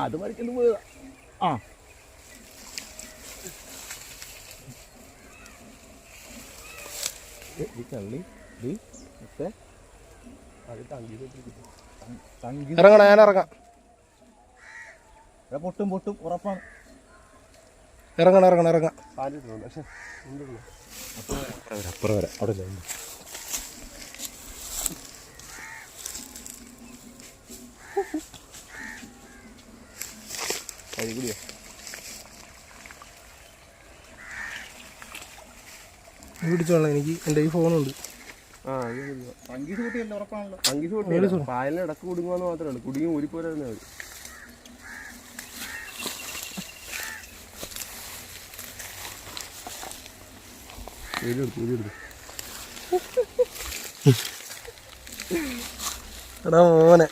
അത് മരിക്കലും പോയതാ. ആ ഇറങ്ങണം, ഞാൻ ഇറങ്ങാം. പൊട്ടും പൊട്ടും ഉറപ്പാണ്. ഇറങ്ങണം ഇറങ്ങണം ഇറങ്ങാം. അപ്പുറം വരാം. അവിടെ അരികുടിയോ പിടിച്ചോളാം. എനിക്ക് എൻ്റെ ഈ ഫോണുണ്ട്. പായലിന് ഇടക്ക് കുടുങ്ങുവാന്ന് മാത്രമേ ഉള്ളൂ. കുടുങ്ങി ഊരിപ്പോരായിരുന്നു അവർ. എടാ മോനെ